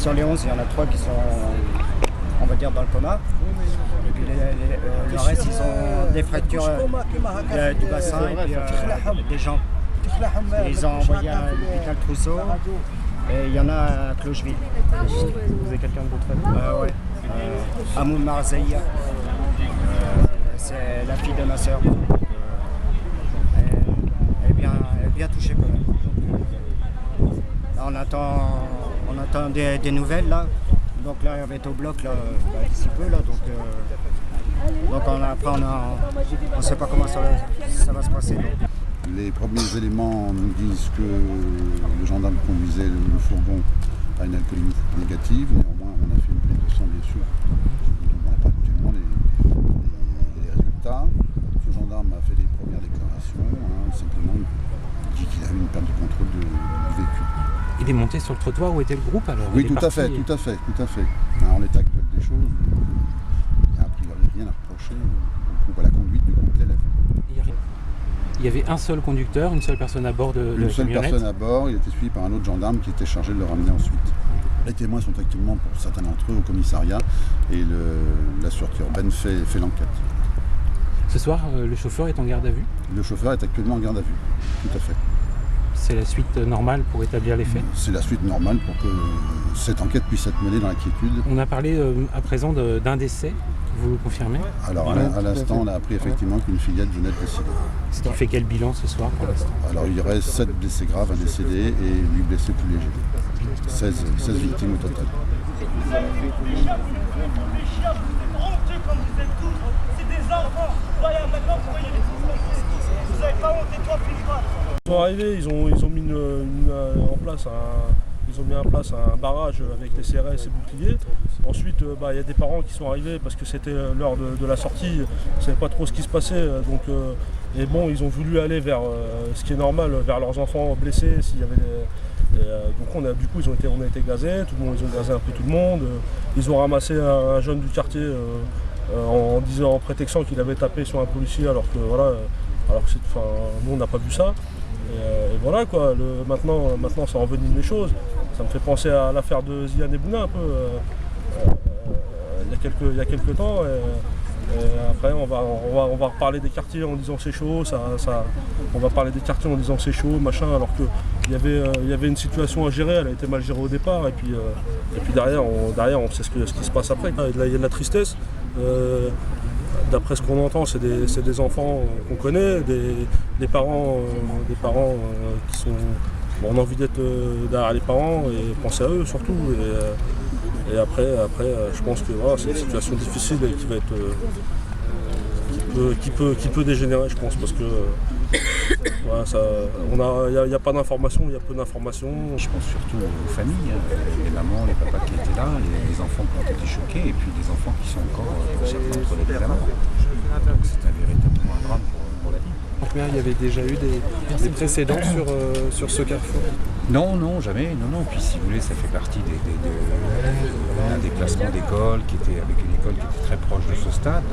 sur les 11, il y en a 3 qui sont, on va dire, dans le coma. Et puis le reste, ils ont des fractures du bassin et puis des jambes. Ils ont envoyé à l'hôpital Trousseau et il y en a à Clocheville. Vous avez quelqu'un d'autre famille? Ouais. Amoun Marzeïa. C'est la fille de ma soeur. Elle est bien touchée quand même. Là, on attend des nouvelles là. Donc là, elle va être au bloc là, d'ici peu là. Donc on ne sait pas comment ça va se passer. Donc. Les premiers éléments nous disent que le gendarme conduisait le fourgon à une alcoolémie négative. Néanmoins, on a fait une prise de sang, bien sûr. On n'a pas actuellement les résultats. Ce gendarme a fait les premières déclarations, simplement dit qu'il avait une perte de contrôle du véhicule. Il est monté sur le trottoir où était le groupe alors? Oui, tout à fait. En l'état actuel des choses, il n'y a a priori rien à reprocher au groupe, à la conduite du groupe d'élèves. Il y avait un seul conducteur, une seule personne à bord de la camionnette? Une seule personne à bord, il était suivi par un autre gendarme qui était chargé de le ramener ensuite. Les témoins sont actuellement, pour certains d'entre eux, au commissariat et la sûreté urbaine fait l'enquête. Ce soir, le chauffeur est en garde à vue? Le chauffeur est actuellement en garde à vue, tout à fait. C'est la suite normale pour établir les faits? C'est la suite normale pour que cette enquête puisse être menée dans la quiétude. On a parlé à présent d'un décès, vous le confirmez? Alors à l'instant, on a appris effectivement qu'une fillette venait de décéder. Ce qui fait quel bilan ce soir pour l'instant? Alors il y aurait 7 blessés graves, un décédé et 8 blessés plus légers. 16 victimes au total. Ils sont arrivés, ils ont mis en place un barrage avec les CRS et boucliers. Ensuite, il y a des parents qui sont arrivés parce que c'était l'heure de la sortie, ils ne savaient pas trop ce qui se passait. Ils ont voulu aller vers ce qui est normal, vers leurs enfants blessés. S'il y avait on a été gazés, ils ont gazé un peu tout le monde. Ils ont ramassé un jeune du quartier en prétextant qu'il avait tapé sur un policier alors que nous on n'a pas vu ça. Et voilà quoi, maintenant ça envenime les choses. Ça me fait penser à l'affaire de Ziad Ebouna un peu il y a quelques temps. Et après on va reparler des quartiers en disant c'est chaud, on va parler des quartiers en disant c'est chaud, machin, alors qu'il y avait une situation à gérer, elle a été mal gérée au départ, et puis derrière on sait ce qui se passe après. Il y a de la tristesse. D'après ce qu'on entend, c'est des enfants qu'on connaît, des parents qui sont... on a envie d'être derrière les parents et penser à eux surtout. Et après, je pense que c'est une situation difficile et qui va être... qui peut dégénérer, je pense, parce que il n'y a pas d'informations, il y a peu d'informations. Je pense surtout aux familles, les mamans, les papas qui étaient là, les enfants qui ont été choqués, et puis les enfants qui sont encore, pour certains, entre la vie et la mort. Donc c'est véritablement un drame pour la vie. Il y avait déjà eu des précédents sur ce carrefour? Non, jamais. Non. Puis si vous voulez, ça fait partie d'un déplacement d'école avec une école qui était très proche de ce stade.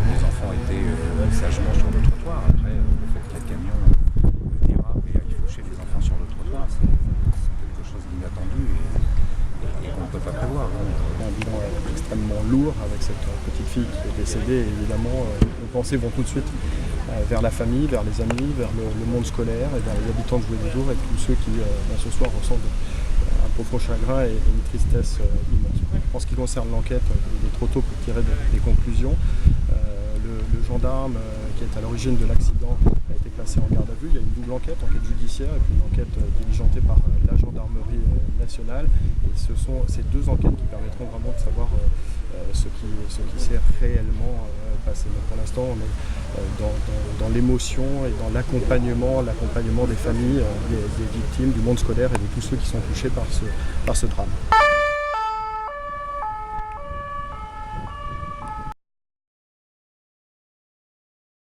Les enfants étaient sagement sur le trottoir. Après, le fait que le camion dérape et aille faucher les enfants sur le trottoir, c'est quelque chose d'inattendu et qu'on ne peut pas prévoir. Un bilan extrêmement lourd avec cette petite fille qui est décédée. Évidemment, nos pensées vont tout de suite vers la famille, vers les amis, vers le monde scolaire et vers les habitants de Joué-les-Tours et tous ceux qui ce soir ressentent un profond chagrin et une tristesse immense. En ce qui concerne l'enquête, il est trop tôt pour tirer des conclusions. Le gendarme qui est à l'origine de l'accident a été placé en garde à vue. Il y a une double enquête judiciaire et puis une enquête diligentée par la gendarmerie nationale. Et ce sont ces deux enquêtes qui permettront vraiment de savoir ce qui s'est réellement passé. Mais pour l'instant, on est dans l'émotion et dans l'accompagnement des familles, des victimes, du monde scolaire et de tous ceux qui sont touchés par ce drame.